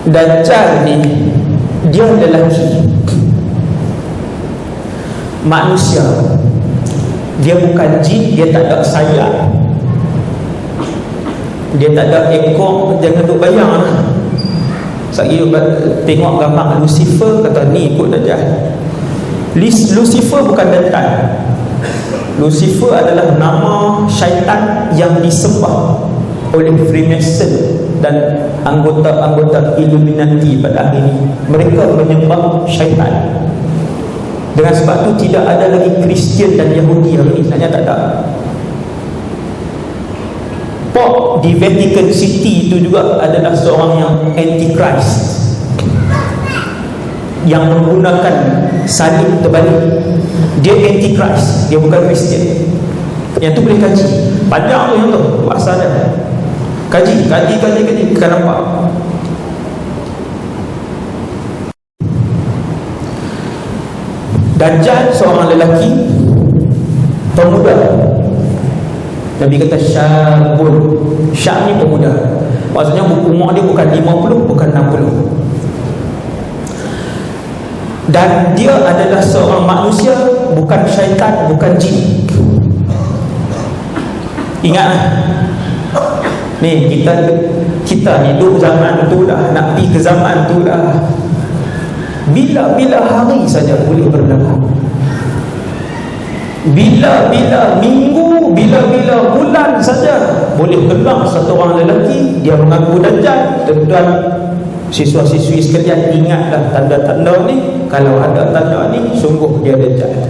Dajjal ni dia lelaki, manusia. Dia bukan jin, dia tak ada sayap, dia tak ada ekor. Jangan duk bayang lah. Saya tengok gambar Lucifer, kata ni ikut Dajjal. Lucifer bukan Dajjal. Lucifer adalah nama syaitan yang disembah oleh Freemason dan anggota-anggota Illuminati pada hari ini. Mereka menyembah syaitan. Dengan sebab tu tidak ada lagi Kristian dan Yahudi hari ini. Sebenarnya tak ada. Pop di Vatican City itu juga adalah seorang yang anti-Christ, yang menggunakan salib terbalik. Dia anti-Christ, dia bukan Kristian. Yang tu boleh kaji. Panjang tu yang tu asal dia. Kaji kan nampak. Dajjal seorang lelaki pemuda. Nabi kata syabun. Syab ni pemuda. Maksudnya umur dia bukan 50, bukan 60. Dan dia adalah seorang manusia, bukan syaitan, bukan jin. Ingatlah. Ni kita ni duduk zaman tu dah, nak pergi ke zaman tu dah. Bila-bila hari saja boleh berlaku. Bila-bila minggu, bila-bila bulan saja boleh gelar satu orang lelaki dia mengaku Dajjal. Tuan-tuan, siswa-siswi sekalian, ingatlah tanda-tanda ni. Kalau ada tanda ni, sungguh dia Dajjal.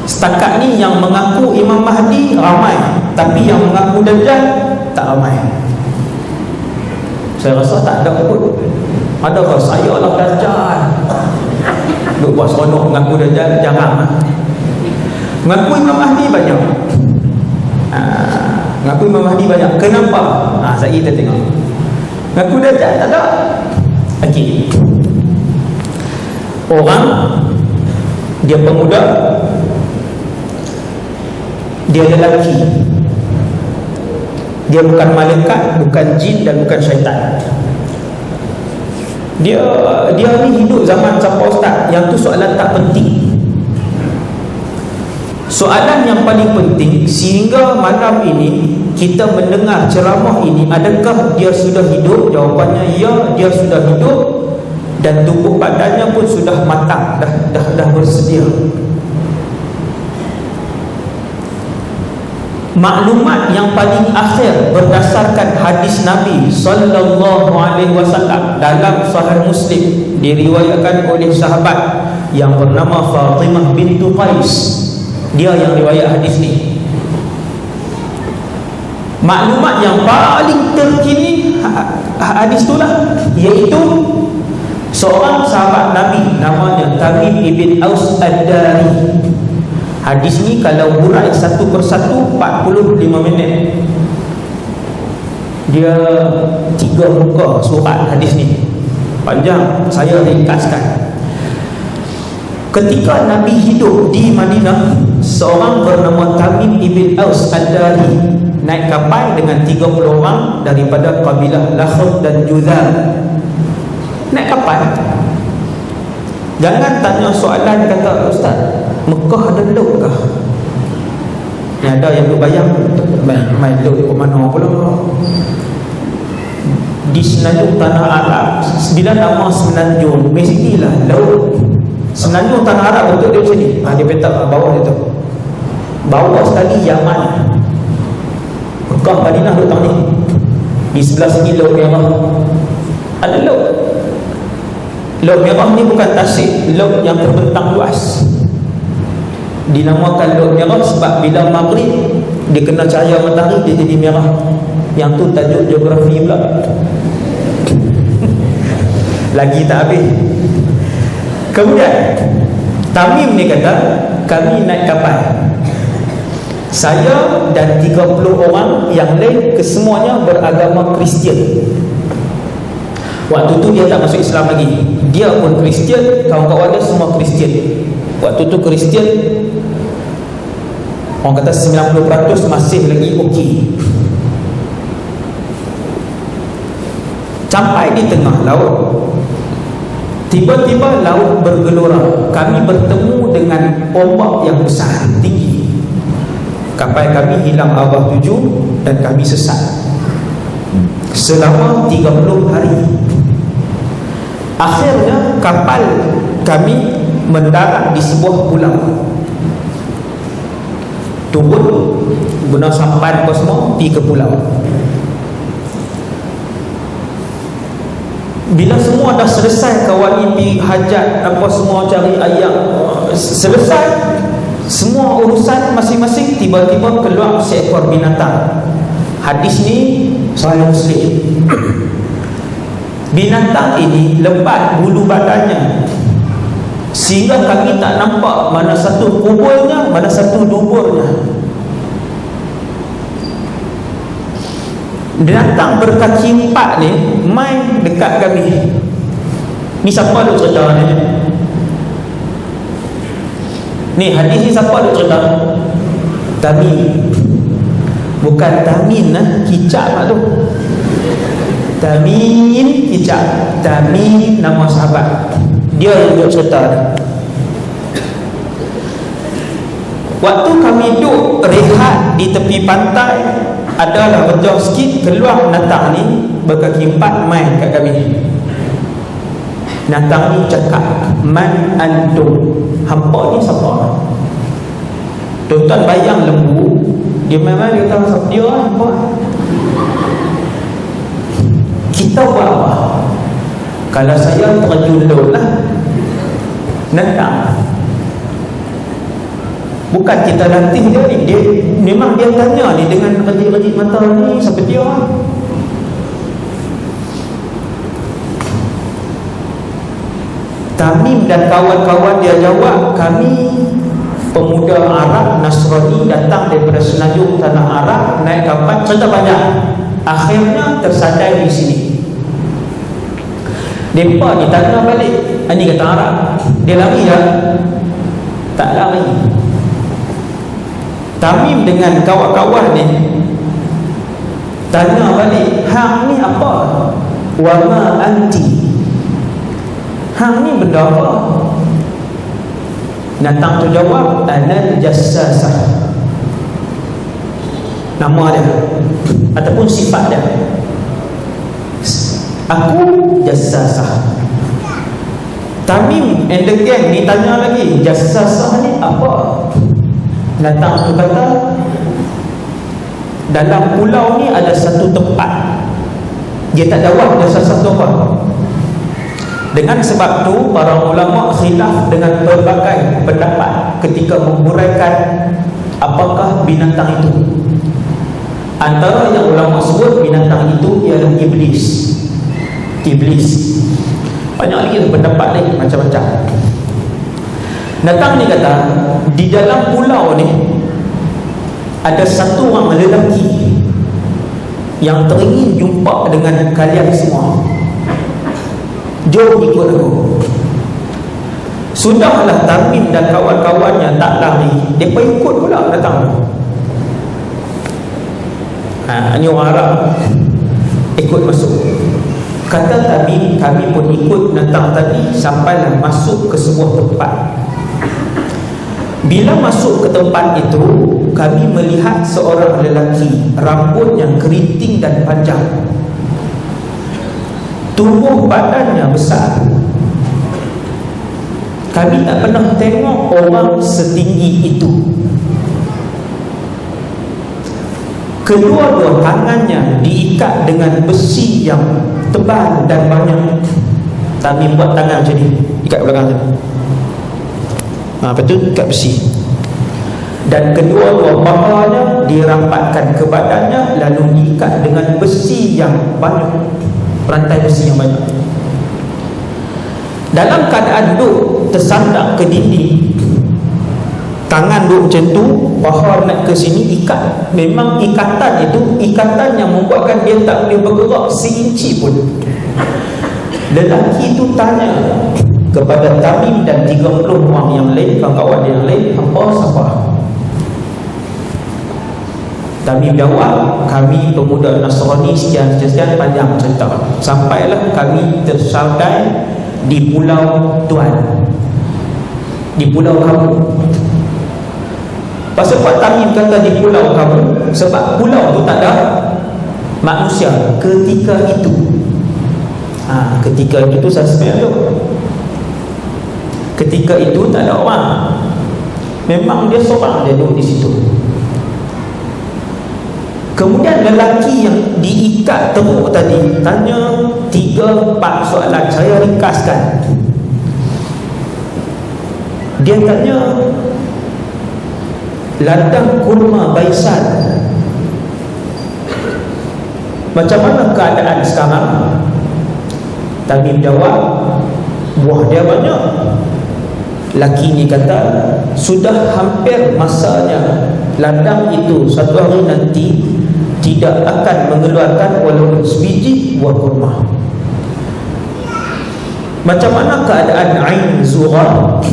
Setakat ni yang mengaku Imam Mahdi ramai, tapi yang mengaku Dajjal tak ramai. Saya rasa tak ada pun. Adakah saya lah Dajjal? Duk buat seronok mengaku Dajjal, jarang. Mengaku Imam Mahdi banyak. Mengaku Imam Mahdi banyak. Kenapa? Saya kita tengok. Mengaku Dajjal tak ada. Okey. Orang dia pemuda, dia lelaki, dia bukan malaikat, bukan jin dan bukan syaitan. Dia ni hidup zaman siapa ustaz? Yang tu soalan tak penting. Soalan yang paling penting sehingga malam ini kita mendengar ceramah ini, adakah dia sudah hidup? Jawapannya ya, dia sudah hidup dan tubuh badannya pun sudah matang, dah bersedia. Maklumat yang paling akhir berdasarkan hadis Nabi sallallahu alaihi wasallam dalam Sahih Muslim, diriwayatkan oleh sahabat yang bernama Fatimah bintu Qais. Dia yang riwayat hadis ni. Maklumat yang paling terkini hadis itulah, iaitu seorang sahabat Nabi namanya Tamim ibn Aus Ad-Dari. Hadis ni kalau hurai satu persatu 45 minit. Dia 3 muka surat hadis ni. Panjang, saya ringkaskan. Ketika Nabi hidup di Madinah, seorang bernama Tamim ibn Aus Ad-Dari naik kapal dengan 30 orang daripada kabilah Lakhud dan Juzam. Naik kapal. Jangan tanya soalan kata ustaz, Mekah ada laut kah? Ni ada yang berbayang main laut ke mana pula. Di Semenanjung Tanah Arab, bila nama Semenanjung, mestilah laut. Semenanjung Tanah Arab untuk dia macam ni. Dia petak bawah dia tu. Bawah sekali Yaman. Mekah Madinah letak ni. Di sebelah sini Laut Merah. Ada laut. Laut Merah ni bukan tasik, laut yang terbentang luas. Dinamakan Laut Merah sebab bila maghrib dia kena cahaya matahari, dia jadi merah. Yang tu tajuk geografi pula. Lagi tak habis. Kemudian Tamim ni kata, kami naik kapal, saya dan 30 orang yang lain, kesemuanya beragama Kristian. Waktu tu dia tak masuk Islam lagi. Dia pun Kristian, kawan-kawan dia semua Kristian. Waktu tu Kristian, orang kata 90% masih lagi okey. Sampai di tengah laut, tiba-tiba laut bergelora. Kami bertemu dengan ombak yang besar, tinggi. Kapal kami hilang arah tuju dan kami sesat selama 30 hari. Akhirnya kapal kami mendarat di sebuah pulau. Turun guna sampan apa semua, pergi ke pulau. Bila semua dah selesai, kawan ni pergi hajat apa semua, cari ayam, selesai semua urusan masing-masing, tiba-tiba keluar seekor binatang. Hadis ni Sahih Muslim. Binatang ini lebat bulu badannya sehingga kami tak nampak mana satu kubulnya, mana satu duburnya. Binatang berkaki empat ni main dekat kami. Ni siapa duk cerita ni? Ni hadis ni siapa duk cerita? Tamim. Bukan Tamin lah, kicap lah tu. Tamim kicap. Tamim nama sahabat. Dia yang duk cerita ni. Waktu kami duduk rehat di tepi pantai, adalah berjauh sikit, keluar binatang ni berkaki empat main kat kami. Binatang ni cakap, man antum, hampa ni siapa? Tuan-tuan bayang lembu, dia memang dia tahu siapa dia lah, hampa. Kita buat apa? Kalau saya terjun lah, binatang. Bukan kita latih dia ni, dia memang dia tanya ni dengan rejik-rejik mata ni, siapa dia? Tamim dan kawan-kawan dia jawab, kami pemuda Arab Nasrani datang daripada Semenanjung tanah Arab, naik kapal, cerita banyak. Akhirnya tersadai di sini. Mereka ditanya balik, ini kata Arab, dia lari tak? Tak lari. Tamim dengan kawan-kawan ni tanya balik, hang ni apa? Wama anti, hang ni benda apa? Natang tu jawab, anal jassasah, nama dia ataupun sifat dia, aku jassasah. Tamim and the gang ni tanya lagi, jassasah ni apa? Datang tu kata, dalam pulau ni ada satu tempat. Dia tak jawab dia satu apa. Dengan sebab tu para ulama khilaf dengan berbagai pendapat ketika menguraikan apakah binatang itu. Antara yang ulama sebut binatang itu ialah iblis. Iblis. Banyak lagi pendapat lain macam-macam. Datang ni kata, di dalam pulau ni ada satu orang lelaki yang teringin jumpa dengan kalian semua. Jom ikut aku. Sudahlah Tamim dan kawan-kawannya tak lari, mereka ikut pula datang. Ini orang Arab ikut masuk. Kata Tamim, kami pun ikut datang tadi sampailah masuk ke sebuah tempat. Bila masuk ke tempat itu, kami melihat seorang lelaki, rambut yang keriting dan panjang, tubuh badannya besar. Kami tak pernah tengok orang setinggi itu. Kedua-dua tangannya diikat dengan besi yang tebal dan banyak. Tamim buat tangan macam ni, ikat belakang tu. Lepas tu ikat besi. Dan kedua-dua pahanya dirampatkan ke badannya, lalu diikat dengan besi yang banyak, rantai besi yang banyak. Dalam keadaan duduk tersandak ke dinding, tangan duduk macam tu, paha nak ke sini, ikat. Memang ikatan itu ikatan yang membuatkan dia tak boleh bergerak seinci pun. Lelaki itu tanya kepada Tamim dan 30 orang yang lain, kawan-kawan yang lain, hampa siapa? Tamim jawab, kami pemuda Nasrani sekian-sekian, panjang cerita. Sampailah kami tersampai di pulau Tuan, di pulau kamu. Pasal Pak Tamim kata di pulau kamu, sebab pulau tu tak ada manusia ketika itu. Ketika itu saya sebenarnya tu, ketika itu tak ada orang. Memang dia seorang, dia duduk di situ. Kemudian lelaki yang diikat teruk tadi tanya 3-4 soalan. Saya ringkaskan. Dia tanya, ladang kurma Baisan, macam mana keadaan sekarang? Tamim jawab, buah dia banyak. Laki ni kata, sudah hampir masanya ladang itu satu hari nanti tidak akan mengeluarkan walaupun sebiji buah kurma. Macam mana keadaan Ain Zughar?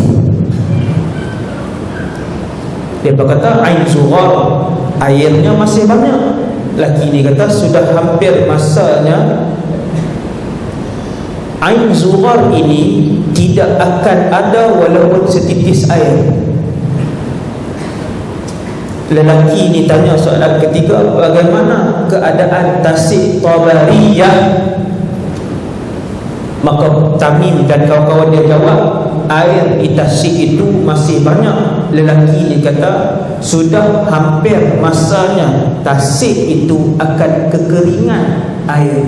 Dia berkata, Ain Zughar airnya masih banyak. Laki ni kata, sudah hampir masanya Ain Zughar ini tidak akan ada walaupun setitis air. Lelaki ini tanya soalan ketiga, bagaimana keadaan Tasik Tabariyah? Maka Tamim dan kawan-kawan dia jawab, air di Tasik itu masih banyak. Lelaki ini kata, sudah hampir masanya Tasik itu akan kekeringan air.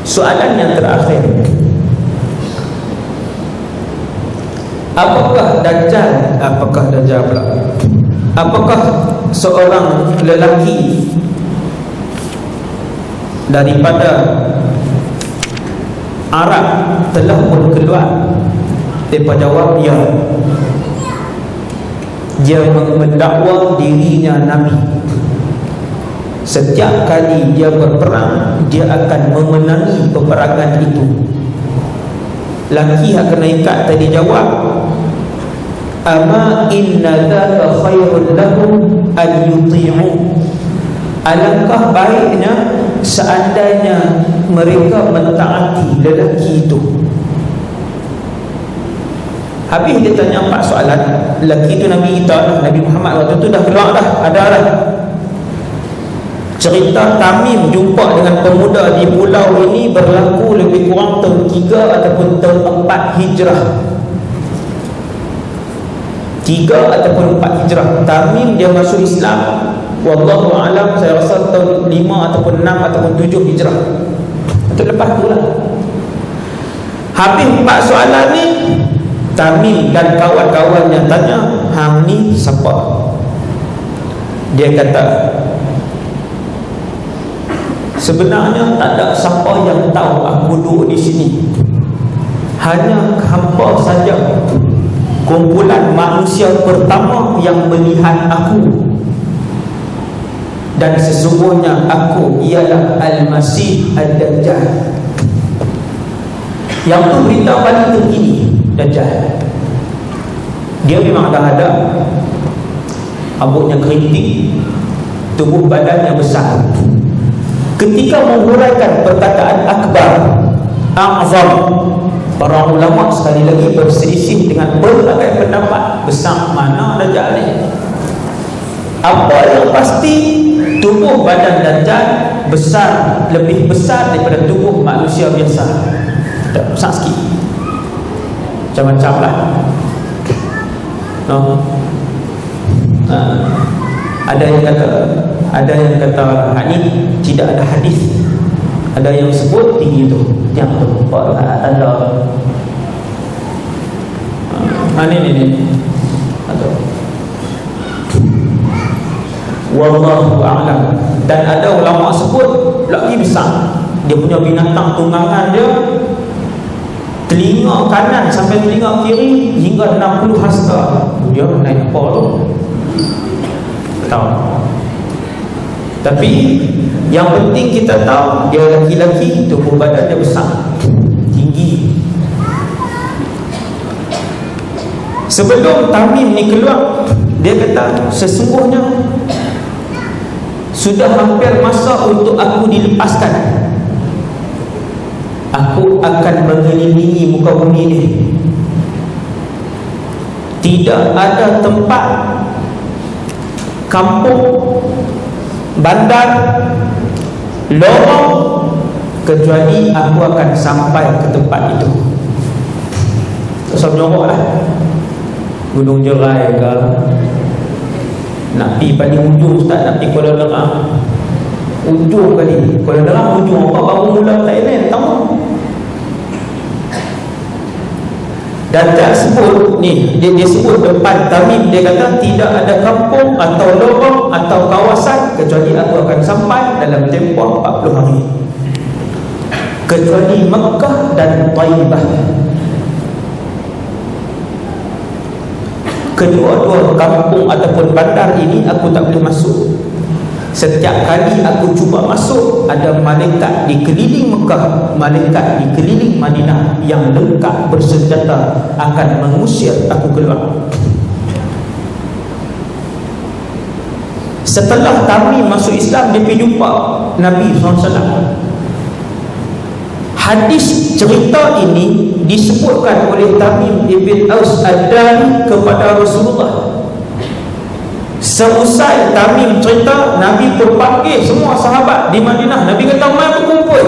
Soalan yang terakhir, apakah Dajjal pula? Apakah seorang lelaki daripada Arab telah pun keluar? Mereka jawab, ya. Dia mendakwa dirinya Nabi. Setiap kali dia berperang, dia akan memenangi peperangan itu. Laki yang kena ikat tadi jawab, ama inna dzaka khairun lahum an yuti'u. Alangkah baiknya seandainya mereka mentaati lelaki itu. Habis dia tanya 4 soalan. Lelaki itu Nabi kita, Nabi Muhammad waktu itu dah keluar dah, ada dah. Cerita Tamim jumpa dengan pemuda di pulau ini berlaku lebih kurang tahun 3 ataupun tahun 4 Hijrah. 3 ataupun 4 Hijrah. Tamim dia masuk Islam, wallahu alam, saya rasa tahun 5 ataupun 6 ataupun 7 Hijrah. Itu lepas tu lah. Habis 4 soalan ni, Tamim dan kawan-kawannya tanya, hang ni siapa? Dia kata, sebenarnya tak ada siapa yang tahu aku duduk di sini. Hanya hampa saja, kumpulan manusia pertama yang melihat aku. Dan sesungguhnya aku ialah Al-Masih Ad-Dajjal. Yang tu berita paling terkini, Dajjal. Dia memang dah ada, rambutnya keriting, tubuh badannya besar. Ketika menghuraikan perkataan akbar, a'zam, para ulama sekali lagi berselisih dengan berbagai pendapat besar mana Dajjal ni. Apa yang pasti, tubuh badan Dajjal besar, lebih besar daripada tubuh manusia biasa. Tak besar sikit, macam-macam lah. Ada yang kata ini tidak ada hadis. Ada yang sebut tinggi tu, yang tu ada. Ini ada. Wallahu a'lam. Dan ada ulama sebut lagi besar. Dia punya binatang tunggangan dia, telinga kanan sampai telinga kiri hingga 60 hasta. Dia naik apa tu? Tahu. Tapi yang penting kita tahu dia laki-laki, tubuh badan dia besar, tinggi. Sebelum Tamim ni keluar, dia kata sesungguhnya sudah hampir masa untuk aku dilepaskan. Aku akan mengelilingi muka bumi ini. Tidak ada tempat, kampung, bandar, lorong, kecuali aku akan sampai ke tempat itu. Terus menyorok lah, Gunung Jerai ke, nak pergi paling ujung Ustaz, nak pergi Kuala Nerang, ujung kali. Kuala Nerang ujung apa, baru mula Thailand, tahu. Dan dia sebut ni, dia sebut depan Tamim, dia kata tidak ada kampung atau lorong atau kawasan kecuali aku akan sampai dalam tempoh 40 hari, kecuali Mekah dan Taibah. Kedua-dua kampung ataupun bandar ini aku tak boleh masuk. Setiap kali aku cuba masuk, ada malaikat di keliling Mekah, malaikat di keliling Madinah yang lengkap bersenjata akan mengusir aku keluar. Setelah Tamim masuk Islam, dia pergi jumpa Nabi SAW. Hadis cerita ini disebutkan oleh Tamim ibn Aus Ad-Dari kepada Rasulullah. Seusai Tamim cerita, Nabi pun panggil semua sahabat di Madinah. Nabi kata, "Mai berkumpul."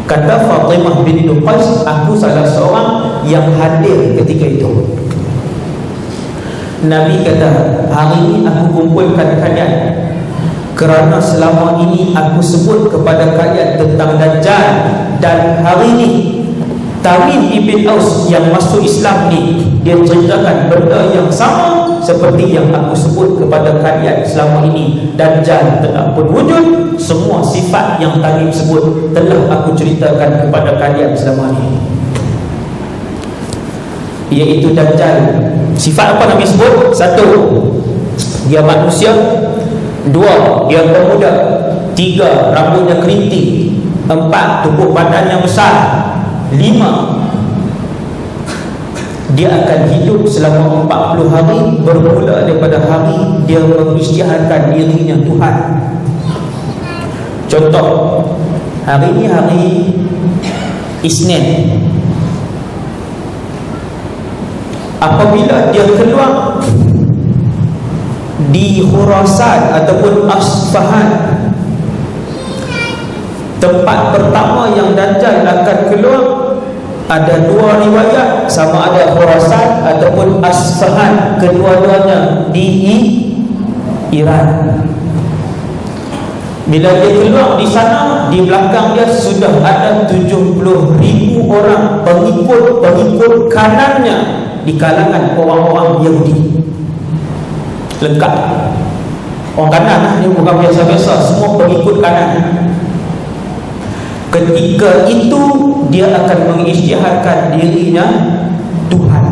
Kata Fatimah binti Qais, "Aku salah seorang yang hadir ketika itu." Nabi kata, "Hari ini aku kumpulkan kalian kerana selama ini aku sebut kepada kalian tentang Dajjal, dan hari ini Tamim ibn Aus yang masuk Islam ni, dia ceritakan benda yang sama seperti yang aku sebut kepada kalian selama ini. Dajjal telah pun wujud. Semua sifat yang Tamim sebut telah aku ceritakan kepada kalian selama ini, iaitu Dajjal. Sifat apa Nabi sebut? 1, dia manusia. 2, dia pemuda. 3, rambutnya keriting. 4, tubuh badannya besar. 5, dia akan hidup selama 40 hari bermula daripada hari dia mengisytiharkan dirinya Tuhan. Contoh, hari ini hari Isnin. Apabila dia keluar di Khurasan ataupun Asfahan, tempat pertama yang Dajjal akan keluar, ada 2 riwayat, sama ada Khurasan ataupun Asfahan, kedua-duanya di Iran. Bila dia keluar di sana, di belakang dia sudah ada 70,000 orang pengikut kanannya di kalangan orang-orang Yahudi. Lengkap. Orang kanan lah, dia bukan biasa-biasa, semua pengikut kanan. Ketika itu dia akan mengisytiharkan dirinya Tuhan.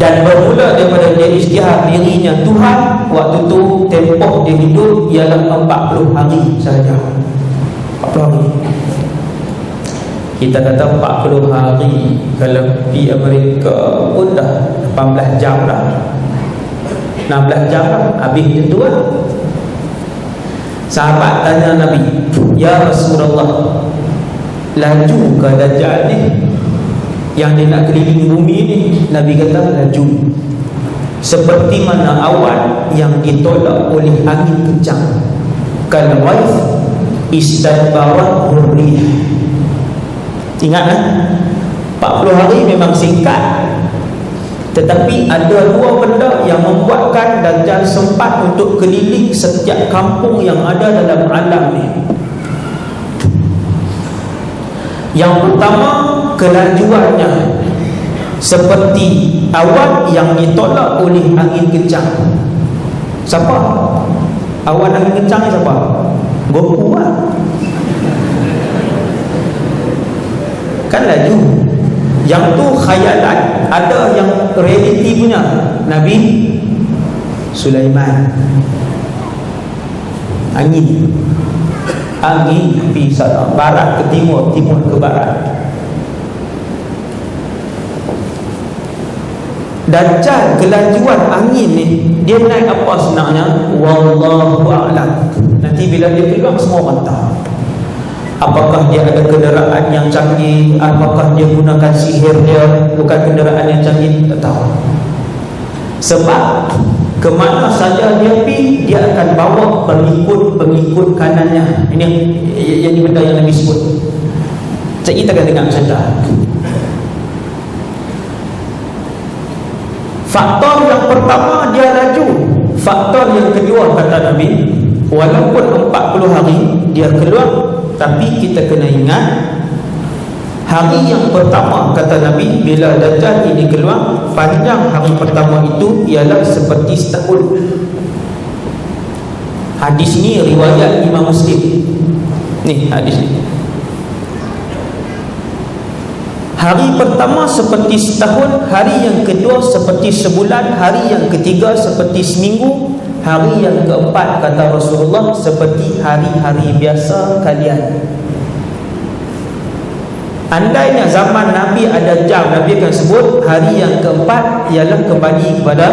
Dan bermula daripada dia isytihar dirinya Tuhan, waktu tu tempoh dia hidup ialah 40 hari sahaja. 40 hari. Kita kata 40 hari, kalau pergi Amerika pun dah 18 jam lah, 16 jam lah, habis itu lah. Sahabat tanya Nabi, "Ya Rasulullah, laju ke Dajjal ni yang dia nak keliling bumi ni?" Nabi kata, "Laju seperti mana awan yang ditolak oleh angin kencang, kal ghaif istadbarat hurriyah." Ingat 40 hari memang singkat, tetapi ada 2 benda yang membuatkan Dajjal sempat untuk keliling setiap kampung yang ada dalam alam ni. Yang pertama, kelajuannya seperti awan yang ditolak oleh angin kencang. Siapa? Awan angin kencang ni siapa? Goku lah. Kan laju. Yang tu khayalan. Ada yang realiti punya. Nabi Sulaiman. Angin pergi sana, barat ke timur, timur ke barat. Dajjal kelajuan angin ni dia naik apa sebenarnya? Wallahu a'lam. Nanti bila dia keluar semua orang tahu. Apakah dia ada kenderaan yang canggih, apakah dia gunakan sihir dia, bukan kenderaan yang canggih, tak tahu. Sebab kemana saja dia pergi, dia akan bawa pengikut-pengikut kanannya. Ini benda yang Nabi sebut. Kita akan dengar saja. Faktor yang pertama dia laju. Faktor yang kedua kata Nabi, walaupun 40 hari dia keluar, tapi kita kena ingat hari yang pertama kata Nabi bila Dajjal ini keluar, panjang hari pertama itu ialah seperti setahun. Hadis ni riwayat Imam Muslim. Ni hadis ni. Hari pertama seperti setahun, hari yang kedua seperti sebulan, hari yang ketiga seperti seminggu, hari yang keempat kata Rasulullah seperti hari-hari biasa kalian. Andainya zaman Nabi ada jam, Nabi akan sebut hari yang keempat ialah kembali kepada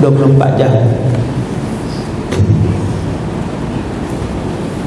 24 jam.